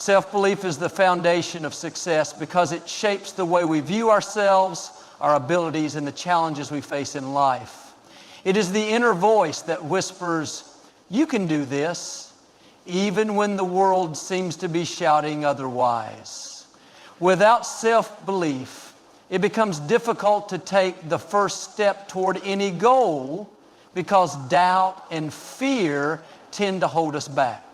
Self-belief is the foundation of success because it shapes the way we view ourselves, our abilities, and the challenges we face in life. It is the inner voice that whispers, "You can do this," even when the world seems to be shouting otherwise. Without self-belief, it becomes difficult to take the first step toward any goal because doubt and fear tend to hold us back.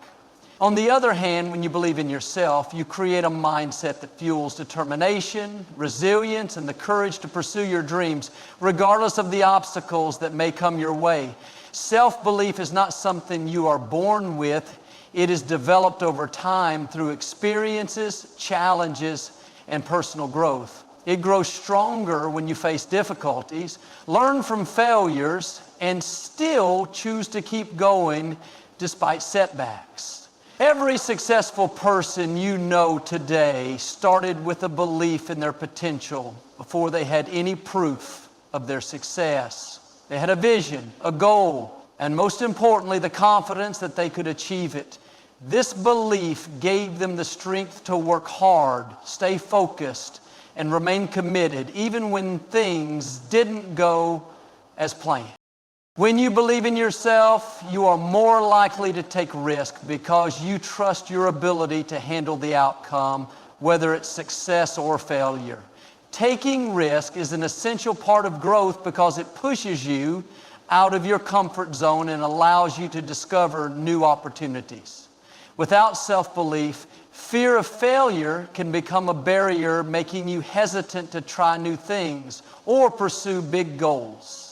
On the other hand, when you believe in yourself, you create a mindset that fuels determination, resilience, and the courage to pursue your dreams, regardless of the obstacles that may come your way. Self-belief is not something you are born with. It is developed over time through experiences, challenges, and personal growth. It grows stronger when you face difficulties, learn from failures, and still choose to keep going despite setbacks. Every successful person you know today started with a belief in their potential before they had any proof of their success. They had a vision, a goal, and most importantly, the confidence that they could achieve it. This belief gave them the strength to work hard, stay focused, and remain committed, even when things didn't go as planned. When you believe in yourself, you are more likely to take risk because you trust your ability to handle the outcome, whether it's success or failure. Taking risk is an essential part of growth because it pushes you out of your comfort zone and allows you to discover new opportunities. Without self-belief, fear of failure can become a barrier, making you hesitant to try new things or pursue big goals.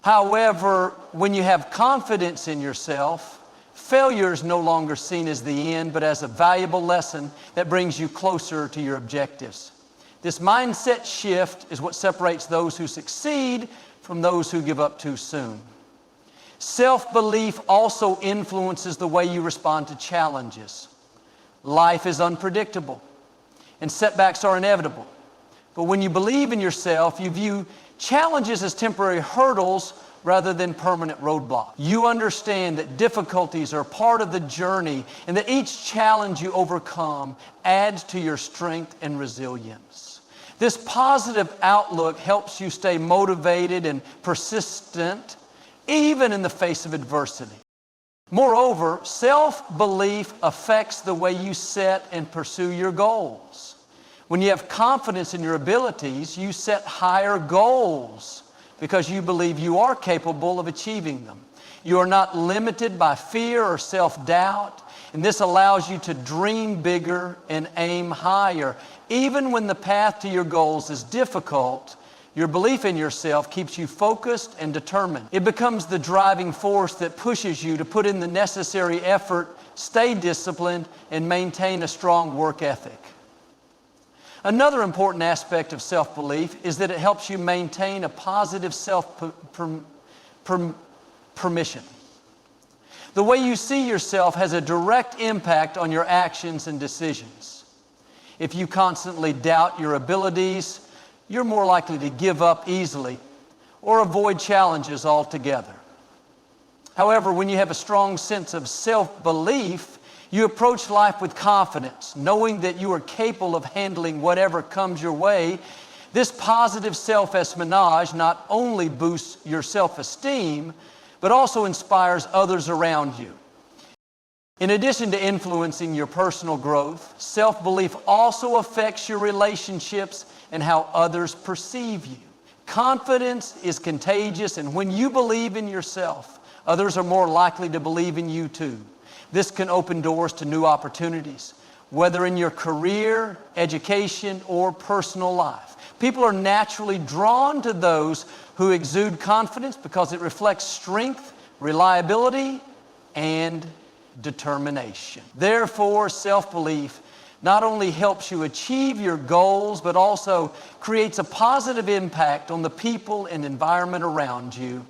However, when you have confidence in yourself, failure is no longer seen as the end, but as a valuable lesson that brings you closer to your objectives. This mindset shift is what separates those who succeed from those who give up too soon. Self-belief also influences the way you respond to challenges. Life is unpredictable, and setbacks are inevitable. But when you believe in yourself, you view challenges as temporary hurdles rather than permanent roadblocks. You understand that difficulties are part of the journey and that each challenge you overcome adds to your strength and resilience. This positive outlook helps you stay motivated and persistent even in the face of adversity. Moreover, self-belief affects the way you set and pursue your goals. When you have confidence in your abilities, you set higher goals because you believe you are capable of achieving them. You are not limited by fear or self-doubt, and this allows you to dream bigger and aim higher. Even when the path to your goals is difficult, your belief in yourself keeps you focused and determined. It becomes the driving force that pushes you to put in the necessary effort, stay disciplined, and maintain a strong work ethic. Another important aspect of self-belief is that it helps you maintain a positive self-permission. The way you see yourself has a direct impact on your actions and decisions. If you constantly doubt your abilities, you're more likely to give up easily or avoid challenges altogether. However, when you have a strong sense of self-belief, you approach life with confidence, knowing that you are capable of handling whatever comes your way. This positive self-espionage not only boosts your self-esteem, but also inspires others around you. In addition to influencing your personal growth, self-belief also affects your relationships and how others perceive you. Confidence is contagious, and when you believe in yourself, others are more likely to believe in you too. This can open doors to new opportunities, whether in your career, education, or personal life. People are naturally drawn to those who exude confidence because it reflects strength, reliability, and determination. Therefore, self-belief not only helps you achieve your goals, but also creates a positive impact on the people and environment around you.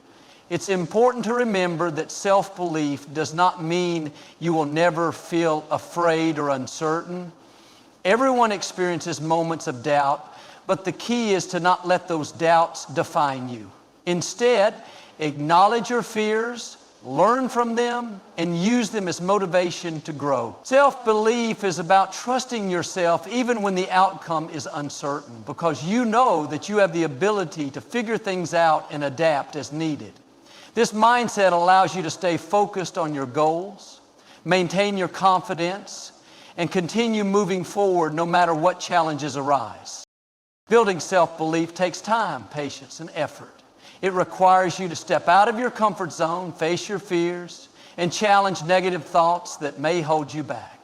It's important to remember that self-belief does not mean you will never feel afraid or uncertain. Everyone experiences moments of doubt, but the key is to not let those doubts define you. Instead, acknowledge your fears, learn from them, and use them as motivation to grow. Self-belief is about trusting yourself even when the outcome is uncertain, because you know that you have the ability to figure things out and adapt as needed. This mindset allows you to stay focused on your goals, maintain your confidence, and continue moving forward no matter what challenges arise. Building self-belief takes time, patience, and effort. It requires you to step out of your comfort zone, face your fears, and challenge negative thoughts that may hold you back.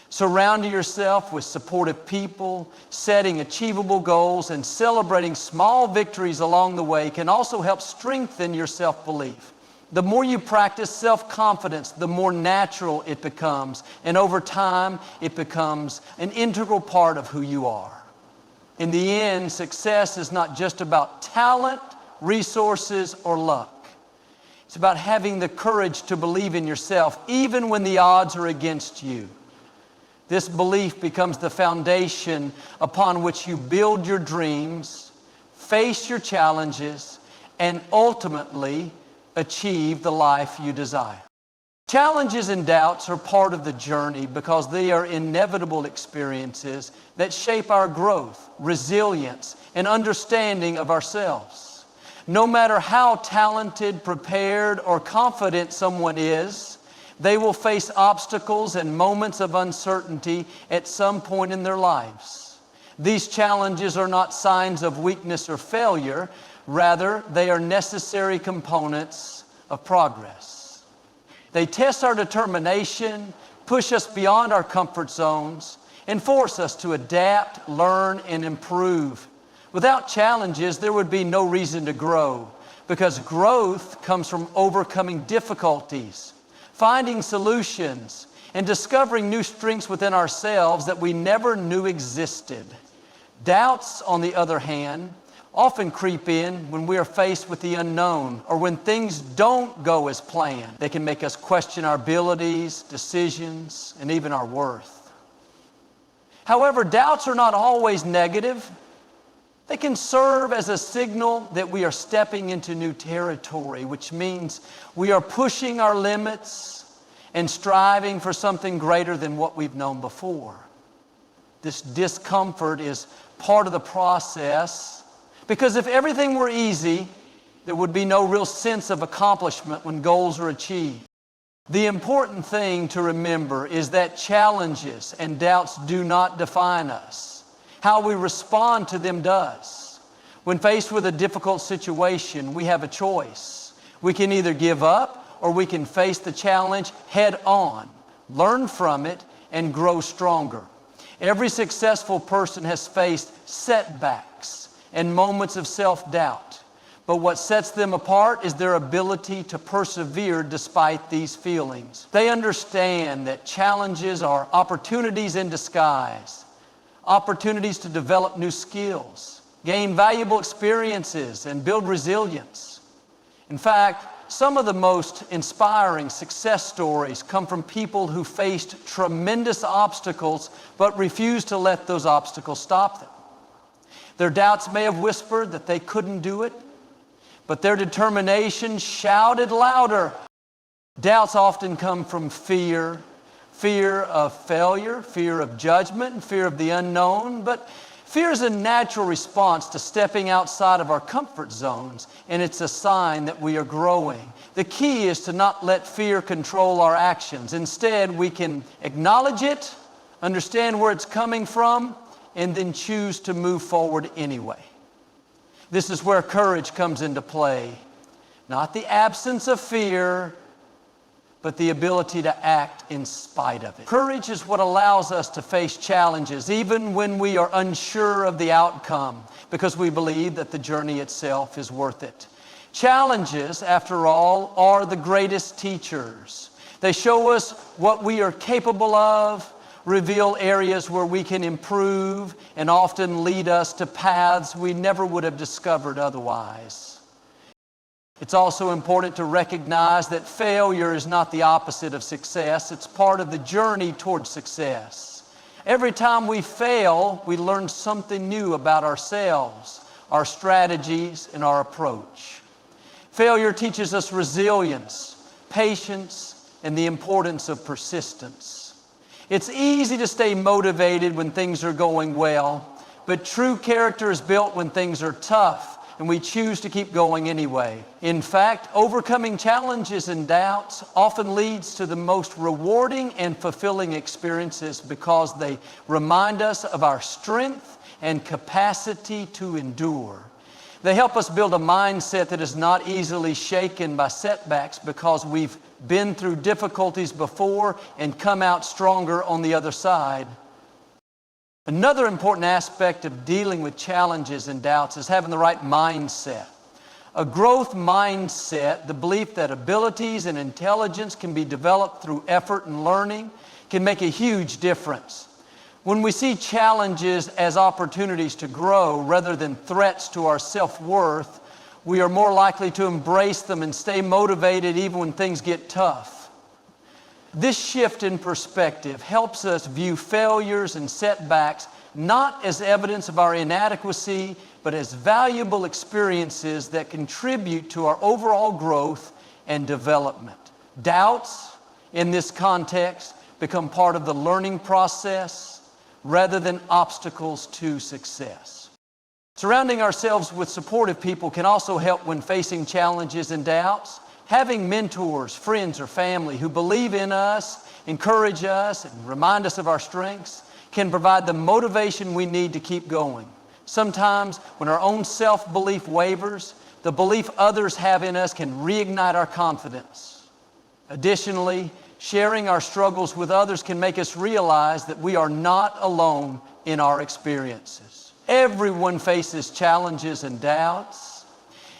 Surrounding yourself with supportive people, setting achievable goals, and celebrating small victories along the way can also help strengthen your self-belief. The more you practice self-confidence, the more natural it becomes, and over time, it becomes an integral part of who you are. In the end, success is not just about talent, resources, or luck. It's about having the courage to believe in yourself, even when the odds are against you. This belief becomes the foundation upon which you build your dreams, face your challenges, and ultimately achieve the life you desire. Challenges and doubts are part of the journey because they are inevitable experiences that shape our growth, resilience, and understanding of ourselves. No matter how talented, prepared, or confident someone is, they will face obstacles and moments of uncertainty at some point in their lives. These challenges are not signs of weakness or failure. Rather, they are necessary components of progress. They test our determination, push us beyond our comfort zones, and force us to adapt, learn, and improve. Without challenges, there would be no reason to grow, because growth comes from overcoming difficulties, finding solutions, and discovering new strengths within ourselves that we never knew existed. Doubts, on the other hand, often creep in when we are faced with the unknown or when things don't go as planned. They can make us question our abilities, decisions, and even our worth. However, doubts are not always negative. They can serve as a signal that we are stepping into new territory, which means we are pushing our limits and striving for something greater than what we've known before. This discomfort is part of the process, because if everything were easy, there would be no real sense of accomplishment when goals are achieved. The important thing to remember is that challenges and doubts do not define us. How we respond to them does. When faced with a difficult situation, we have a choice. We can either give up or we can face the challenge head on, learn from it, and grow stronger. Every successful person has faced setbacks and moments of self-doubt. But what sets them apart is their ability to persevere despite these feelings. They understand that challenges are opportunities in disguise, opportunities to develop new skills, gain valuable experiences, and build resilience. In fact, some of the most inspiring success stories come from people who faced tremendous obstacles but refused to let those obstacles stop them. Their doubts may have whispered that they couldn't do it, but their determination shouted louder. Doubts often come from fear of failure, fear of judgment, and fear of the unknown. But fear is a natural response to stepping outside of our comfort zones, and it's a sign that we are growing. The key is to not let fear control our actions. Instead, we can acknowledge it, understand where it's coming from, and then choose to move forward anyway. This is where courage comes into play. Not the absence of fear, but the ability to act in spite of it. Courage is what allows us to face challenges, even when we are unsure of the outcome, because we believe that the journey itself is worth it. Challenges, after all, are the greatest teachers. They show us what we are capable of, reveal areas where we can improve, and often lead us to paths we never would have discovered otherwise. It's also important to recognize that failure is not the opposite of success. It's part of the journey towards success. Every time we fail, we learn something new about ourselves, our strategies, and our approach. Failure teaches us resilience, patience, and the importance of persistence. It's easy to stay motivated when things are going well, but true character is built when things are tough, and we choose to keep going anyway. In fact, overcoming challenges and doubts often leads to the most rewarding and fulfilling experiences because they remind us of our strength and capacity to endure. They help us build a mindset that is not easily shaken by setbacks because we've been through difficulties before and come out stronger on the other side. Another important aspect of dealing with challenges and doubts is having the right mindset. A growth mindset, the belief that abilities and intelligence can be developed through effort and learning, can make a huge difference. When we see challenges as opportunities to grow rather than threats to our self-worth, we are more likely to embrace them and stay motivated even when things get tough. This shift in perspective helps us view failures and setbacks not as evidence of our inadequacy, but as valuable experiences that contribute to our overall growth and development. Doubts, in this context, become part of the learning process rather than obstacles to success. Surrounding ourselves with supportive people can also help when facing challenges and doubts. Having mentors, friends, or family who believe in us, encourage us, and remind us of our strengths can provide the motivation we need to keep going. Sometimes, when our own self-belief wavers, the belief others have in us can reignite our confidence. Additionally, sharing our struggles with others can make us realize that we are not alone in our experiences. Everyone faces challenges and doubts.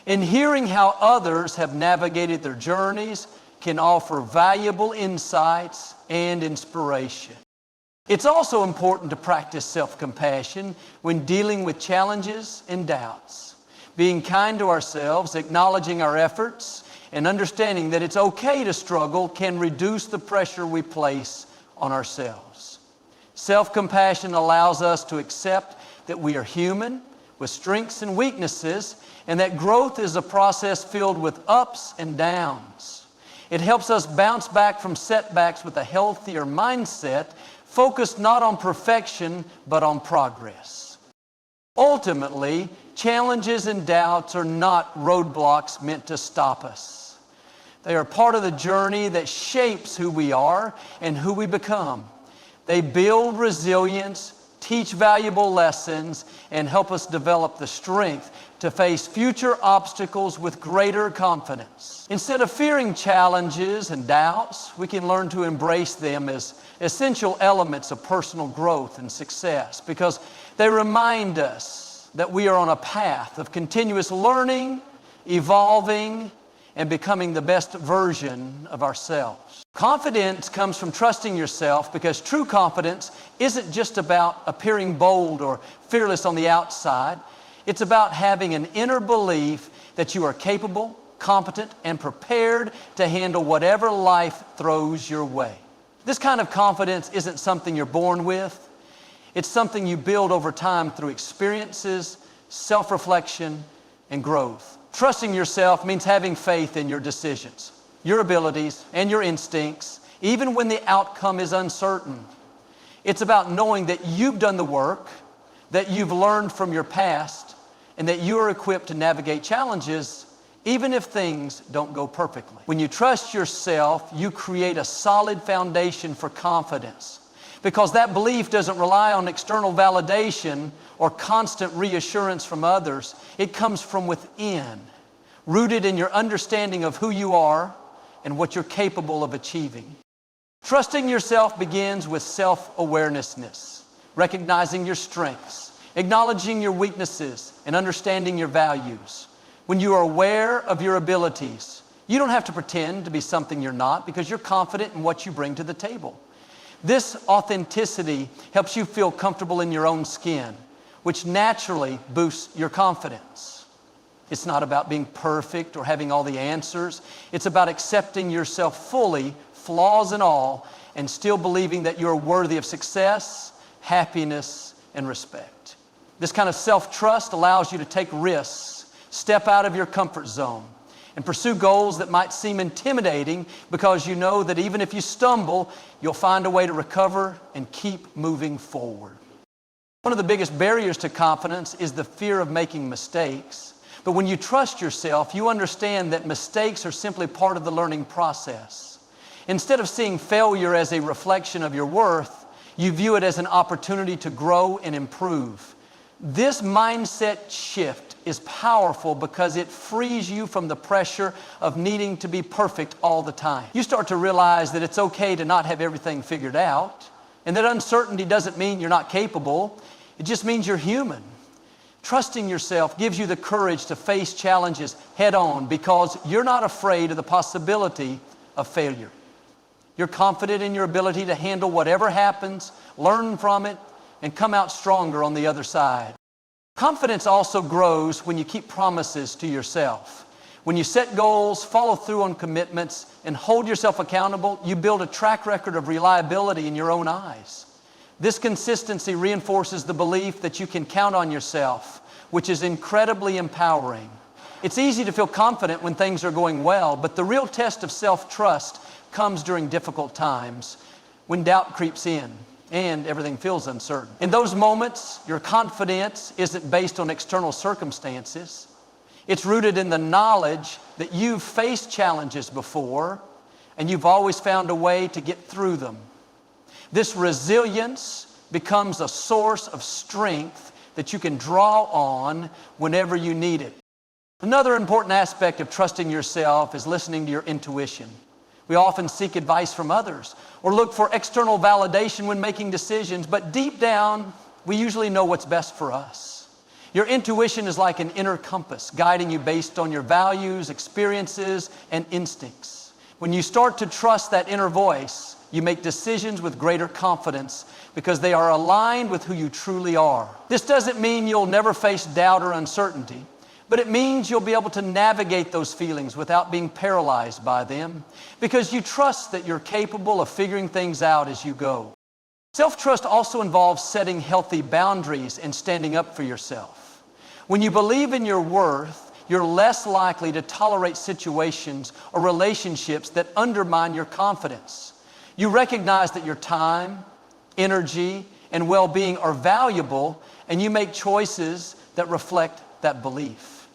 And hearing how others have navigated their journeys can offer valuable insights and inspiration. It's also important to practice self-compassion when dealing with challenges and doubts. Being kind to ourselves, acknowledging our efforts, and understanding that it's okay to struggle can reduce the pressure we place on ourselves. Self-compassion allows us to accept that we are human with strengths and weaknesses, and that growth is a process filled with ups and downs. It helps us bounce back from setbacks with a healthier mindset, focused not on perfection, but on progress. Ultimately, challenges and doubts are not roadblocks meant to stop us. They are part of the journey that shapes who we are and who we become. They build resilience, teach valuable lessons, and help us develop the strength to face future obstacles with greater confidence. Instead of fearing challenges and doubts, we can learn to embrace them as essential elements of personal growth and success because they remind us that we are on a path of continuous learning, evolving, and becoming the best version of ourselves. Confidence comes from trusting yourself because true confidence isn't just about appearing bold or fearless on the outside. It's about having an inner belief that you are capable, competent, and prepared to handle whatever life throws your way. This kind of confidence isn't something you're born with. It's something you build over time through experiences, self-reflection, and growth. Trusting yourself means having faith in your decisions, your abilities, and your instincts, even when the outcome is uncertain. It's about knowing that you've done the work, that you've learned from your past, and that you are equipped to navigate challenges even if things don't go perfectly. When you trust yourself, you create a solid foundation for confidence because that belief doesn't rely on external validation or constant reassurance from others. It comes from within, rooted in your understanding of who you are and what you're capable of achieving. Trusting yourself begins with self-awareness, recognizing your strengths, acknowledging your weaknesses, and understanding your values. When you are aware of your abilities, you don't have to pretend to be something you're not because you're confident in what you bring to the table. This authenticity helps you feel comfortable in your own skin, which naturally boosts your confidence. It's not about being perfect or having all the answers. It's about accepting yourself fully, flaws and all, and still believing that you're worthy of success, happiness, and respect. This kind of self-trust allows you to take risks, step out of your comfort zone, and pursue goals that might seem intimidating because you know that even if you stumble, you'll find a way to recover and keep moving forward. One of the biggest barriers to confidence is the fear of making mistakes. But when you trust yourself, you understand that mistakes are simply part of the learning process. Instead of seeing failure as a reflection of your worth, you view it as an opportunity to grow and improve. This mindset shift is powerful because it frees you from the pressure of needing to be perfect all the time. You start to realize that it's okay to not have everything figured out, and that uncertainty doesn't mean you're not capable. It just means you're human. Trusting yourself gives you the courage to face challenges head on because you're not afraid of the possibility of failure. You're confident in your ability to handle whatever happens, learn from it, and come out stronger on the other side. Confidence also grows when you keep promises to yourself. When you set goals, follow through on commitments, and hold yourself accountable, you build a track record of reliability in your own eyes. This consistency reinforces the belief that you can count on yourself, which is incredibly empowering. It's easy to feel confident when things are going well, but the real test of self-trust comes during difficult times, when doubt creeps in and everything feels uncertain. In those moments, your confidence isn't based on external circumstances. It's rooted in the knowledge that you've faced challenges before and you've always found a way to get through them. This resilience becomes a source of strength that you can draw on whenever you need it. Another important aspect of trusting yourself is listening to your intuition. We often seek advice from others or look for external validation when making decisions, but deep down, we usually know what's best for us. Your intuition is like an inner compass, guiding you based on your values, experiences, and instincts. When you start to trust that inner voice, you make decisions with greater confidence because they are aligned with who you truly are. This doesn't mean you'll never face doubt or uncertainty, but it means you'll be able to navigate those feelings without being paralyzed by them because you trust that you're capable of figuring things out as you go. Self-trust also involves setting healthy boundaries and standing up for yourself. When you believe in your worth, you're less likely to tolerate situations or relationships that undermine your confidence. You recognize that your time, energy, and well-being are valuable, and you make choices that reflect that belief.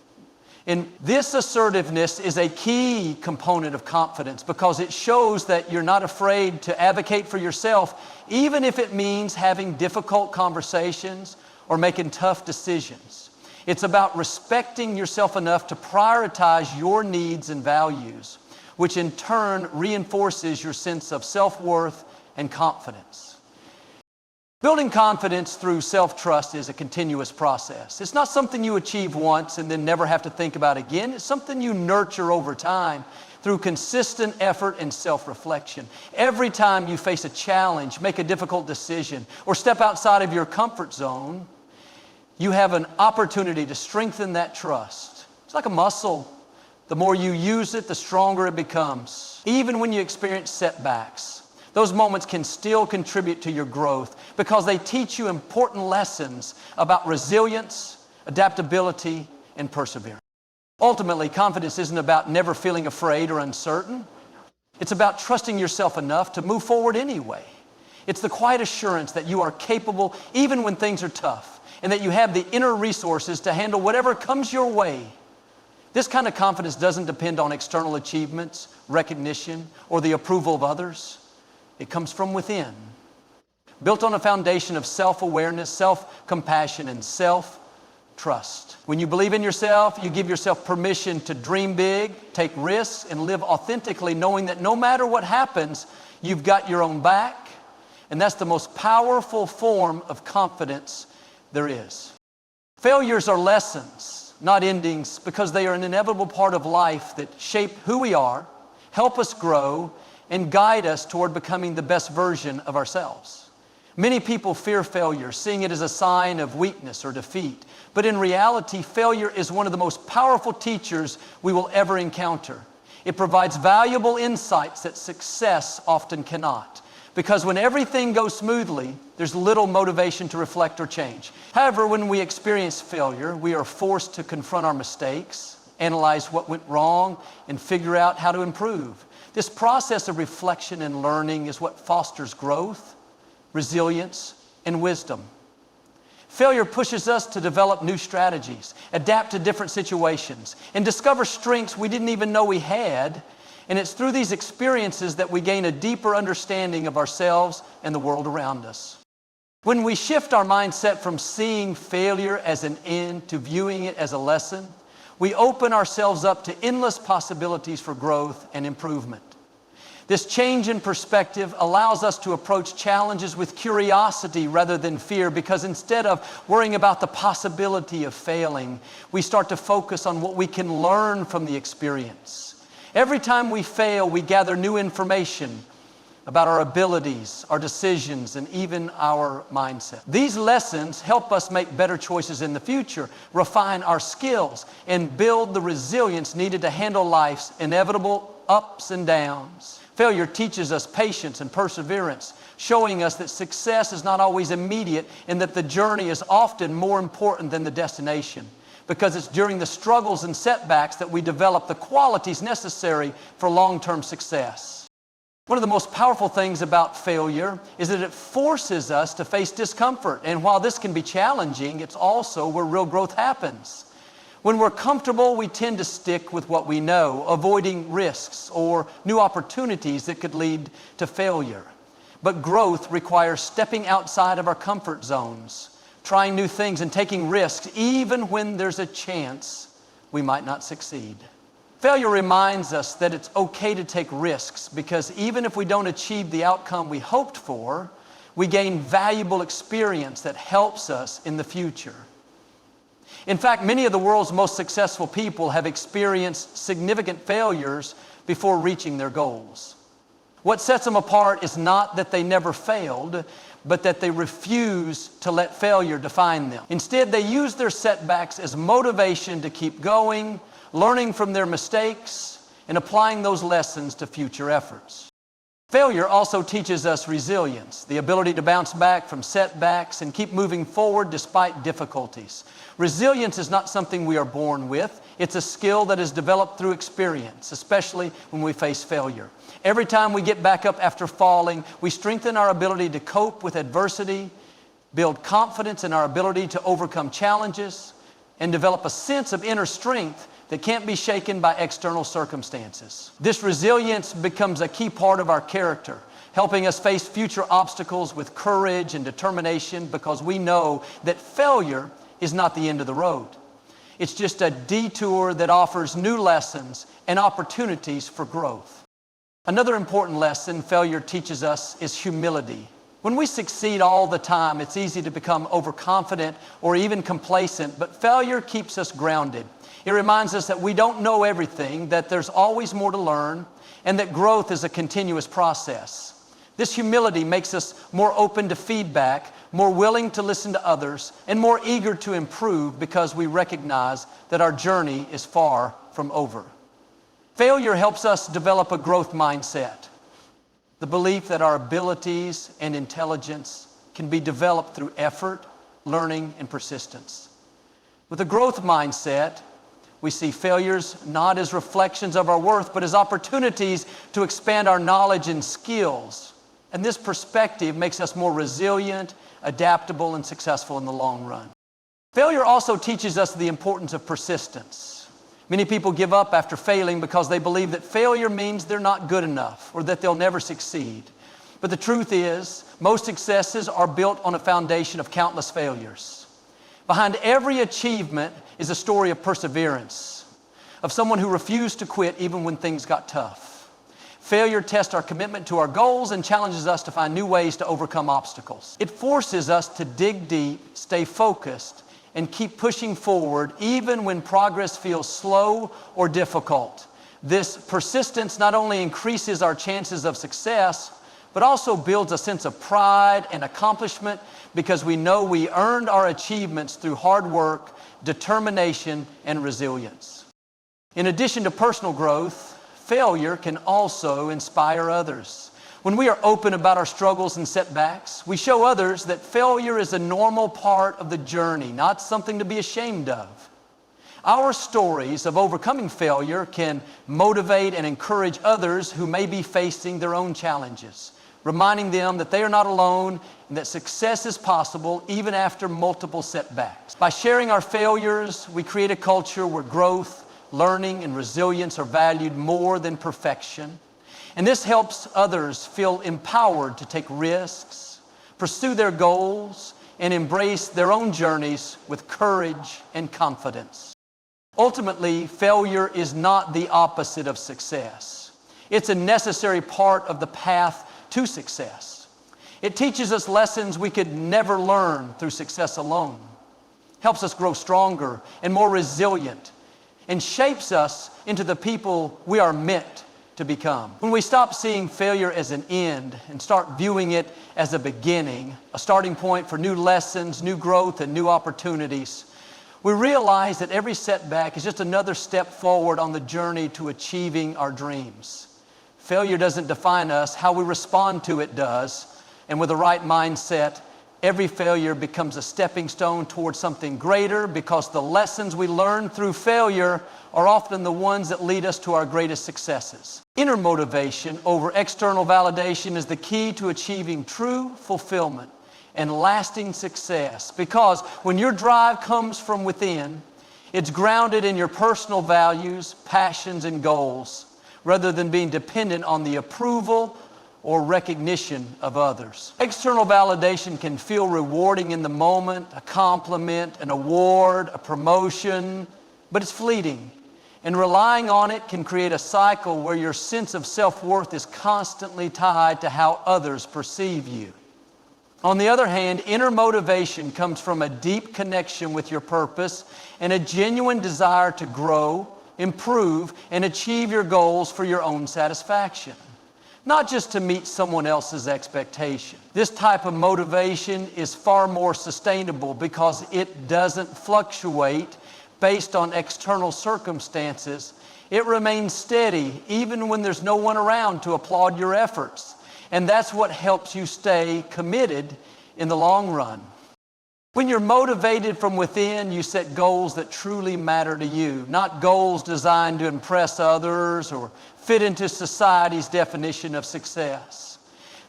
And this assertiveness is a key component of confidence because it shows that you're not afraid to advocate for yourself, even if it means having difficult conversations or making tough decisions. It's about respecting yourself enough to prioritize your needs and values, which in turn reinforces your sense of self-worth and confidence. Building confidence through self-trust is a continuous process. It's not something you achieve once and then never have to think about again. It's something you nurture over time through consistent effort and self-reflection. Every time you face a challenge, make a difficult decision, or step outside of your comfort zone, you have an opportunity to strengthen that trust. It's like a muscle. The more you use it, the stronger it becomes. Even when you experience setbacks, those moments can still contribute to your growth because they teach you important lessons about resilience, adaptability, and perseverance. Ultimately, confidence isn't about never feeling afraid or uncertain. It's about trusting yourself enough to move forward anyway. It's the quiet assurance that you are capable even when things are tough and that you have the inner resources to handle whatever comes your way. This kind of confidence doesn't depend on external achievements, recognition, or the approval of others. It comes from within, built on a foundation of self-awareness, self-compassion, and self-trust. When you believe in yourself, you give yourself permission to dream big, take risks, and live authentically, knowing that no matter what happens, you've got your own back. And that's the most powerful form of confidence there is. Failures are lessons, not endings, because they are an inevitable part of life that shape who we are, help us grow, and guide us toward becoming the best version of ourselves. Many people fear failure, seeing it as a sign of weakness or defeat. But in reality, failure is one of the most powerful teachers we will ever encounter. It provides valuable insights that success often cannot. Because when everything goes smoothly, there's little motivation to reflect or change. However, when we experience failure, we are forced to confront our mistakes, analyze what went wrong, and figure out how to improve. This process of reflection and learning is what fosters growth, resilience, and wisdom. Failure pushes us to develop new strategies, adapt to different situations, and discover strengths we didn't even know we had. And it's through these experiences that we gain a deeper understanding of ourselves and the world around us. When we shift our mindset from seeing failure as an end to viewing it as a lesson, we open ourselves up to endless possibilities for growth and improvement. This change in perspective allows us to approach challenges with curiosity rather than fear, because instead of worrying about the possibility of failing, we start to focus on what we can learn from the experience. Every time we fail, we gather new information about our abilities, our decisions, and even our mindset. These lessons help us make better choices in the future, refine our skills, and build the resilience needed to handle life's inevitable ups and downs. Failure teaches us patience and perseverance, showing us that success is not always immediate and that the journey is often more important than the destination, because it's during the struggles and setbacks that we develop the qualities necessary for long-term success. One of the most powerful things about failure is that it forces us to face discomfort. And while this can be challenging, it's also where real growth happens. When we're comfortable, we tend to stick with what we know, avoiding risks or new opportunities that could lead to failure. But growth requires stepping outside of our comfort zones, trying new things and taking risks, even when there's a chance we might not succeed. Failure reminds us that it's okay to take risks, because even if we don't achieve the outcome we hoped for, we gain valuable experience that helps us in the future. In fact, many of the world's most successful people have experienced significant failures before reaching their goals. What sets them apart is not that they never failed, but that they refuse to let failure define them. Instead, they use their setbacks as motivation to keep going, learning from their mistakes, and applying those lessons to future efforts. Failure also teaches us resilience, the ability to bounce back from setbacks and keep moving forward despite difficulties. Resilience is not something we are born with. It's a skill that is developed through experience, especially when we face failure. Every time we get back up after falling, we strengthen our ability to cope with adversity, build confidence in our ability to overcome challenges, and develop a sense of inner strength that can't be shaken by external circumstances. This resilience becomes a key part of our character, helping us face future obstacles with courage and determination, because we know that failure is not the end of the road. It's just a detour that offers new lessons and opportunities for growth. Another important lesson failure teaches us is humility. When we succeed all the time, it's easy to become overconfident or even complacent, but failure keeps us grounded. It reminds us that we don't know everything, that there's always more to learn, and that growth is a continuous process. This humility makes us more open to feedback, more willing to listen to others, and more eager to improve, because we recognize that our journey is far from over. Failure helps us develop a growth mindset, the belief that our abilities and intelligence can be developed through effort, learning, and persistence. With a growth mindset, we see failures not as reflections of our worth, but as opportunities to expand our knowledge and skills. And this perspective makes us more resilient, adaptable, and successful in the long run. Failure also teaches us the importance of persistence. Many people give up after failing because they believe that failure means they're not good enough or that they'll never succeed. But the truth is, most successes are built on a foundation of countless failures. Behind every achievement is a story of perseverance, of someone who refused to quit even when things got tough. Failure tests our commitment to our goals and challenges us to find new ways to overcome obstacles. It forces us to dig deep, stay focused, and keep pushing forward even when progress feels slow or difficult. This persistence not only increases our chances of success, but also builds a sense of pride and accomplishment, because we know we earned our achievements through hard work, determination, and resilience. In addition to personal growth, failure can also inspire others. When we are open about our struggles and setbacks, we show others that failure is a normal part of the journey, not something to be ashamed of. Our stories of overcoming failure can motivate and encourage others who may be facing their own challenges, reminding them that they are not alone and that success is possible even after multiple setbacks. By sharing our failures, we create a culture where growth, learning, and resilience are valued more than perfection. And this helps others feel empowered to take risks, pursue their goals, and embrace their own journeys with courage and confidence. Ultimately, failure is not the opposite of success. It's a necessary part of the path to success. It teaches us lessons we could never learn through success alone, helps us grow stronger and more resilient, and shapes us into the people we are meant to become. When we stop seeing failure as an end and start viewing it as a beginning, a starting point for new lessons, new growth, and new opportunities, we realize that every setback is just another step forward on the journey to achieving our dreams. Failure doesn't define us, how we respond to it does. And with the right mindset, every failure becomes a stepping stone towards something greater, because the lessons we learn through failure are often the ones that lead us to our greatest successes. Inner motivation over external validation is the key to achieving true fulfillment and lasting success, because when your drive comes from within, it's grounded in your personal values, passions, and goals, rather than being dependent on the approval or recognition of others. External validation can feel rewarding in the moment, a compliment, an award, a promotion, but it's fleeting. And relying on it can create a cycle where your sense of self-worth is constantly tied to how others perceive you. On the other hand, inner motivation comes from a deep connection with your purpose and a genuine desire to grow, improve, and achieve your goals for your own satisfaction, not just to meet someone else's expectation. This type of motivation is far more sustainable because it doesn't fluctuate based on external circumstances. It remains steady even when there's no one around to applaud your efforts. And that's what helps you stay committed in the long run. When you're motivated from within, you set goals that truly matter to you, not goals designed to impress others or fit into society's definition of success.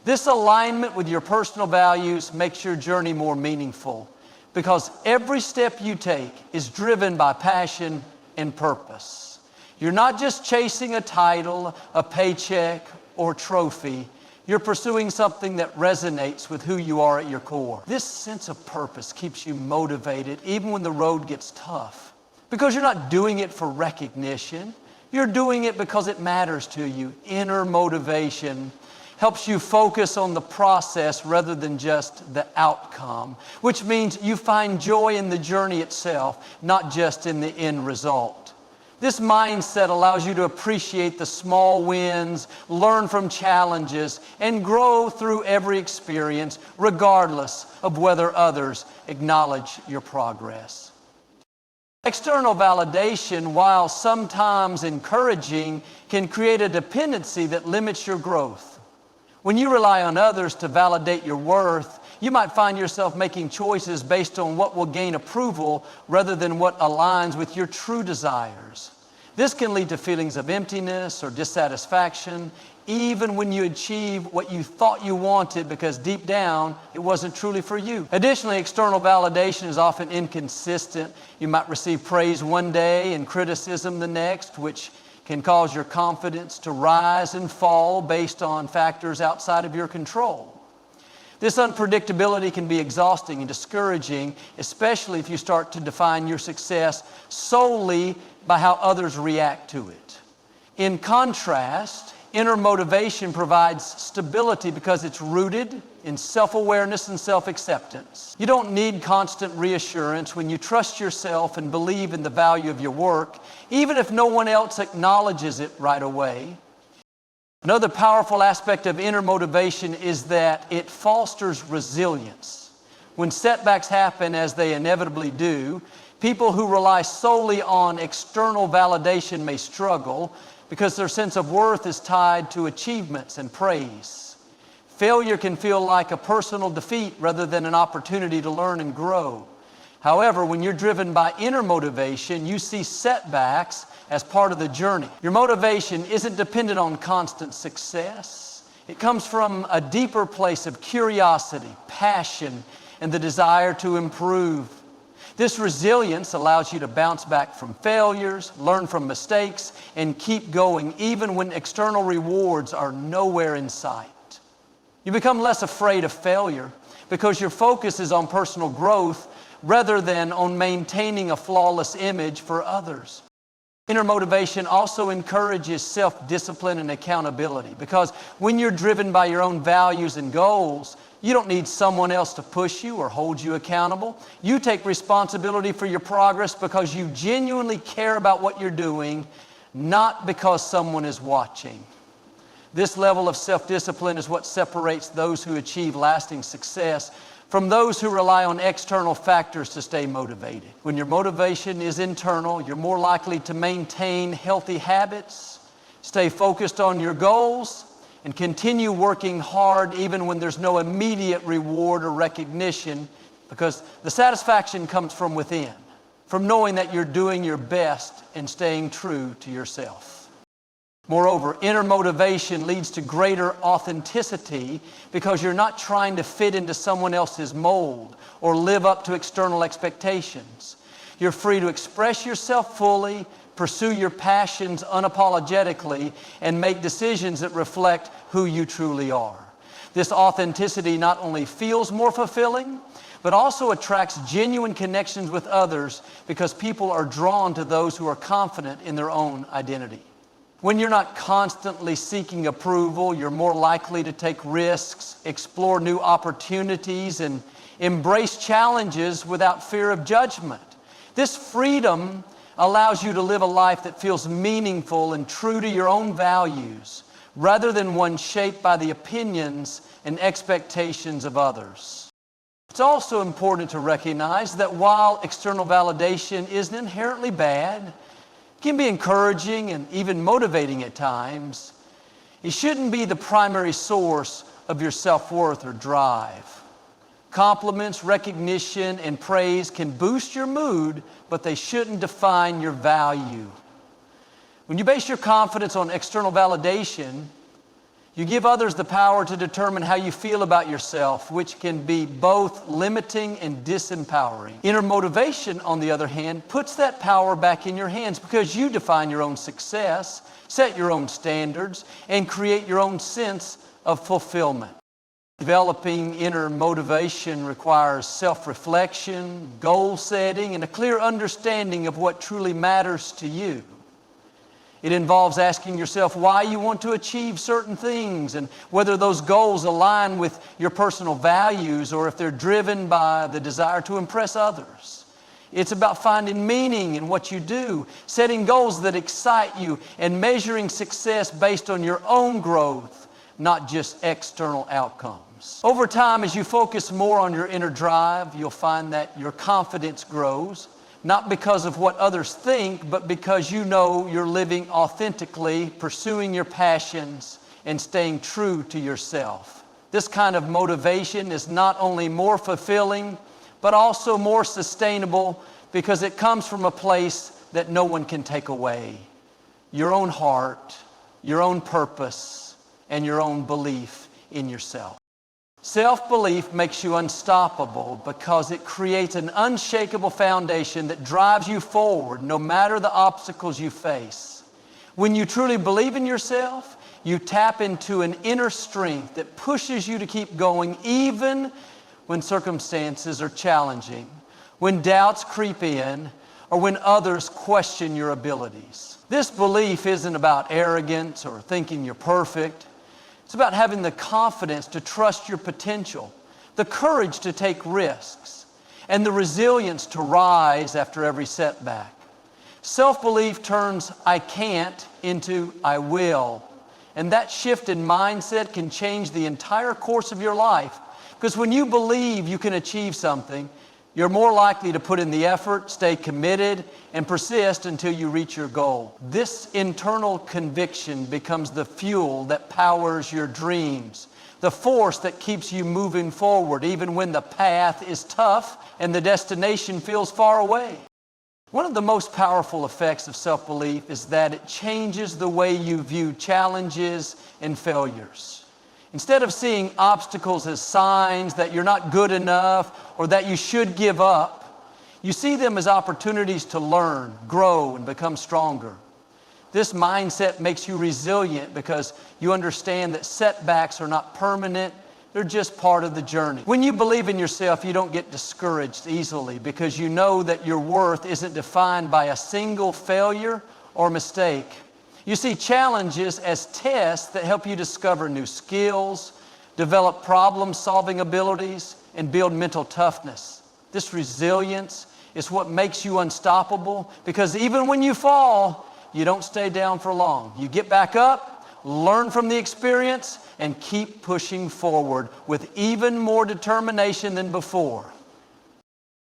This alignment with your personal values makes your journey more meaningful, because every step you take is driven by passion and purpose. You're not just chasing a title, a paycheck, or trophy. You're pursuing something that resonates with who you are at your core. This sense of purpose keeps you motivated even when the road gets tough, because you're not doing it for recognition. You're doing it because it matters to you. Inner motivation helps you focus on the process rather than just the outcome, which means you find joy in the journey itself, not just in the end result. This mindset allows you to appreciate the small wins, learn from challenges, and grow through every experience, regardless of whether others acknowledge your progress. External validation, while sometimes encouraging, can create a dependency that limits your growth. When you rely on others to validate your worth, you might find yourself making choices based on what will gain approval rather than what aligns with your true desires. This can lead to feelings of emptiness or dissatisfaction, even when you achieve what you thought you wanted, because deep down, it wasn't truly for you. Additionally, external validation is often inconsistent. You might receive praise one day and criticism the next, which can cause your confidence to rise and fall based on factors outside of your control. This unpredictability can be exhausting and discouraging, especially if you start to define your success solely by how others react to it. In contrast, inner motivation provides stability because it's rooted in self-awareness and self-acceptance. You don't need constant reassurance when you trust yourself and believe in the value of your work, even if no one else acknowledges it right away. Another powerful aspect of inner motivation is that it fosters resilience. When setbacks happen, as they inevitably do, people who rely solely on external validation may struggle because their sense of worth is tied to achievements and praise. Failure can feel like a personal defeat rather than an opportunity to learn and grow. However, when you're driven by inner motivation, you see setbacks as part of the journey. Your motivation isn't dependent on constant success. It comes from a deeper place of curiosity, passion, and the desire to improve. This resilience allows you to bounce back from failures, learn from mistakes, and keep going even when external rewards are nowhere in sight. You become less afraid of failure because your focus is on personal growth rather than on maintaining a flawless image for others. Inner motivation also encourages self-discipline and accountability because when you're driven by your own values and goals, you don't need someone else to push you or hold you accountable. You take responsibility for your progress because you genuinely care about what you're doing, not because someone is watching. This level of self-discipline is what separates those who achieve lasting success from those who rely on external factors to stay motivated. When your motivation is internal, you're more likely to maintain healthy habits, stay focused on your goals, and continue working hard even when there's no immediate reward or recognition, because the satisfaction comes from within, from knowing that you're doing your best and staying true to yourself. Moreover, inner motivation leads to greater authenticity because you're not trying to fit into someone else's mold or live up to external expectations. You're free to express yourself fully, pursue your passions unapologetically, and make decisions that reflect who you truly are. This authenticity not only feels more fulfilling, but also attracts genuine connections with others because people are drawn to those who are confident in their own identity. When you're not constantly seeking approval, you're more likely to take risks, explore new opportunities, and embrace challenges without fear of judgment. This freedom allows you to live a life that feels meaningful and true to your own values, rather than one shaped by the opinions and expectations of others. It's also important to recognize that while external validation isn't inherently bad, it can be encouraging and even motivating at times, it shouldn't be the primary source of your self-worth or drive. Compliments, recognition, and praise can boost your mood, but they shouldn't define your value. When you base your confidence on external validation, you give others the power to determine how you feel about yourself, which can be both limiting and disempowering. Inner motivation, on the other hand, puts that power back in your hands because you define your own success, set your own standards, and create your own sense of fulfillment. Developing inner motivation requires self-reflection, goal setting, and a clear understanding of what truly matters to you. It involves asking yourself why you want to achieve certain things and whether those goals align with your personal values or if they're driven by the desire to impress others. It's about finding meaning in what you do, setting goals that excite you, and measuring success based on your own growth, not just external outcomes. Over time, as you focus more on your inner drive, you'll find that your confidence grows, not because of what others think, but because you know you're living authentically, pursuing your passions, and staying true to yourself. This kind of motivation is not only more fulfilling, but also more sustainable because it comes from a place that no one can take away. Your own heart, your own purpose, and your own belief in yourself. Self-belief makes you unstoppable because it creates an unshakable foundation that drives you forward no matter the obstacles you face. When you truly believe in yourself, you tap into an inner strength that pushes you to keep going even when circumstances are challenging, when doubts creep in, or when others question your abilities. This belief isn't about arrogance or thinking you're perfect. It's about having the confidence to trust your potential, the courage to take risks, and the resilience to rise after every setback. Self-belief turns "I can't" into "I will." And that shift in mindset can change the entire course of your life. Because when you believe you can achieve something, you're more likely to put in the effort, stay committed, and persist until you reach your goal. This internal conviction becomes the fuel that powers your dreams, the force that keeps you moving forward even when the path is tough and the destination feels far away. One of the most powerful effects of self-belief is that it changes the way you view challenges and failures. Instead of seeing obstacles as signs that you're not good enough or that you should give up, you see them as opportunities to learn, grow, and become stronger. This mindset makes you resilient because you understand that setbacks are not permanent, they're just part of the journey. When you believe in yourself, you don't get discouraged easily because you know that your worth isn't defined by a single failure or mistake. You see challenges as tests that help you discover new skills, develop problem-solving abilities, and build mental toughness. This resilience is what makes you unstoppable because even when you fall, you don't stay down for long. You get back up, learn from the experience, and keep pushing forward with even more determination than before.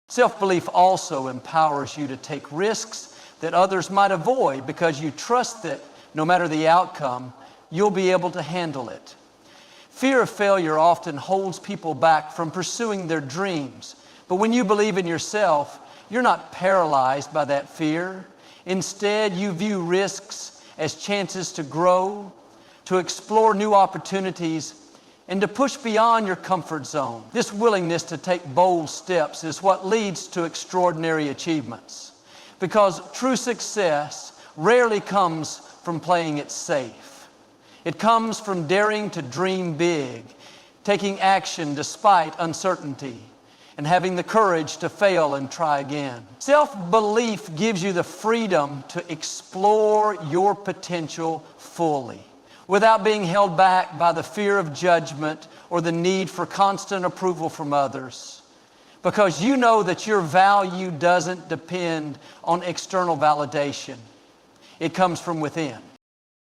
Self-belief also empowers you to take risks that others might avoid because you trust that no matter the outcome, you'll be able to handle it. Fear of failure often holds people back from pursuing their dreams. But when you believe in yourself, you're not paralyzed by that fear. Instead, you view risks as chances to grow, to explore new opportunities, and to push beyond your comfort zone. This willingness to take bold steps is what leads to extraordinary achievements. Because true success rarely comes from playing it safe. It comes from daring to dream big, taking action despite uncertainty, and having the courage to fail and try again. Self-belief gives you the freedom to explore your potential fully, without being held back by the fear of judgment or the need for constant approval from others. Because you know that your value doesn't depend on external validation. It comes from within.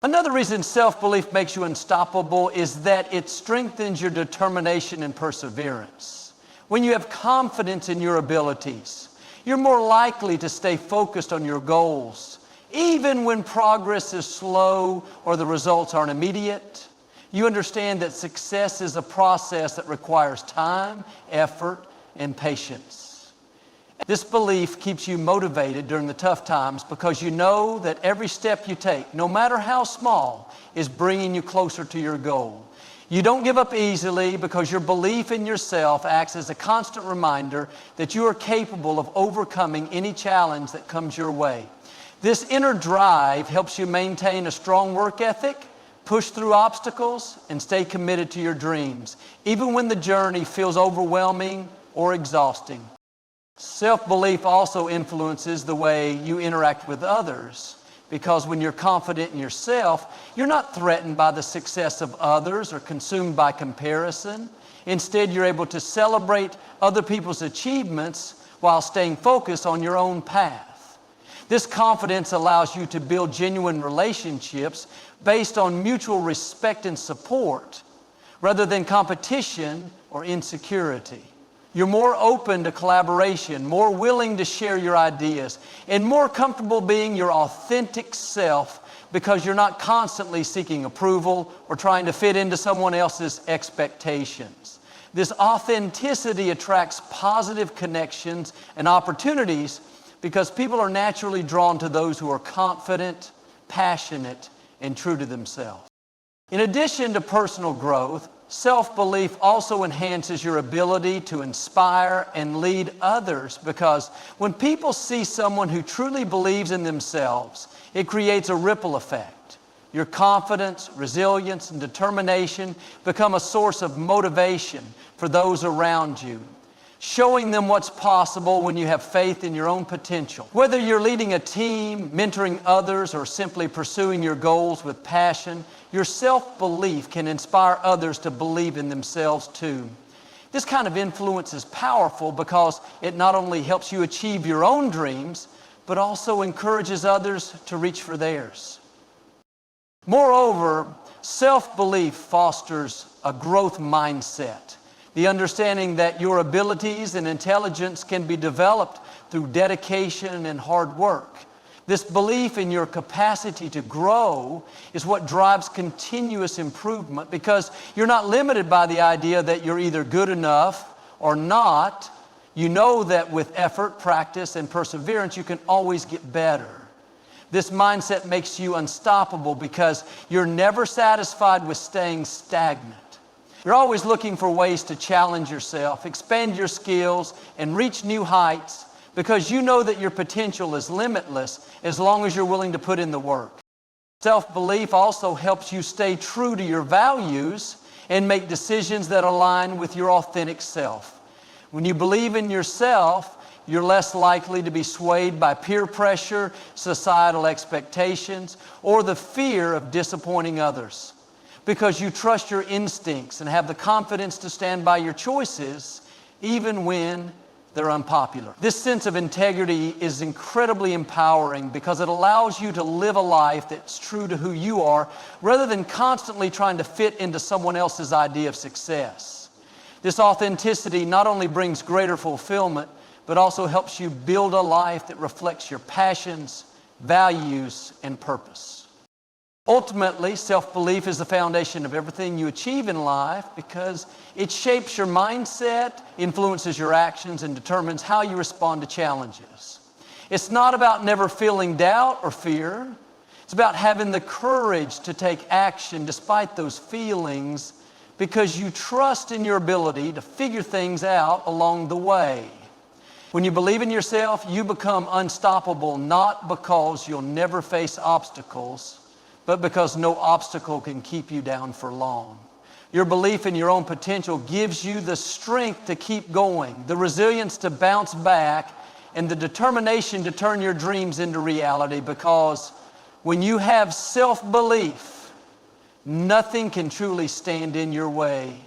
Another reason self-belief makes you unstoppable is that it strengthens your determination and perseverance. When you have confidence in your abilities, you're more likely to stay focused on your goals, even when progress is slow or the results aren't immediate. You understand that success is a process that requires time, effort, and patience. This belief keeps you motivated during the tough times because you know that every step you take, no matter how small, is bringing you closer to your goal. You don't give up easily because your belief in yourself acts as a constant reminder that you are capable of overcoming any challenge that comes your way. This inner drive helps you maintain a strong work ethic, push through obstacles, and stay committed to your dreams, even when the journey feels overwhelming or exhausting. Self-belief also influences the way you interact with others, because when you're confident in yourself, you're not threatened by the success of others or consumed by comparison. Instead, you're able to celebrate other people's achievements while staying focused on your own path. This confidence allows you to build genuine relationships based on mutual respect and support, rather than competition or insecurity. You're more open to collaboration, more willing to share your ideas, and more comfortable being your authentic self because you're not constantly seeking approval or trying to fit into someone else's expectations. This authenticity attracts positive connections and opportunities because people are naturally drawn to those who are confident, passionate, and true to themselves. In addition to personal growth, self-belief also enhances your ability to inspire and lead others because when people see someone who truly believes in themselves, it creates a ripple effect. Your confidence, resilience, and determination become a source of motivation for those around you, showing them what's possible when you have faith in your own potential. Whether you're leading a team, mentoring others, or simply pursuing your goals with passion, your self-belief can inspire others to believe in themselves too. This kind of influence is powerful because it not only helps you achieve your own dreams, but also encourages others to reach for theirs. Moreover, self-belief fosters a growth mindset. The understanding that your abilities and intelligence can be developed through dedication and hard work. This belief in your capacity to grow is what drives continuous improvement, because you're not limited by the idea that you're either good enough or not. You know that with effort, practice, and perseverance, you can always get better. This mindset makes you unstoppable because you're never satisfied with staying stagnant. You're always looking for ways to challenge yourself, expand your skills, and reach new heights, because you know that your potential is limitless as long as you're willing to put in the work. Self-belief also helps you stay true to your values and make decisions that align with your authentic self. When you believe in yourself, you're less likely to be swayed by peer pressure, societal expectations, or the fear of disappointing others, because you trust your instincts and have the confidence to stand by your choices even when they're unpopular. This sense of integrity is incredibly empowering because it allows you to live a life that's true to who you are, rather than constantly trying to fit into someone else's idea of success. This authenticity not only brings greater fulfillment, but also helps you build a life that reflects your passions, values, and purpose. Ultimately, self-belief is the foundation of everything you achieve in life, because it shapes your mindset, influences your actions, and determines how you respond to challenges. It's not about never feeling doubt or fear. It's about having the courage to take action despite those feelings, because you trust in your ability to figure things out along the way. When you believe in yourself, you become unstoppable, not because you'll never face obstacles, but because no obstacle can keep you down for long. Your belief in your own potential gives you the strength to keep going, the resilience to bounce back, and the determination to turn your dreams into reality, because when you have self-belief, nothing can truly stand in your way.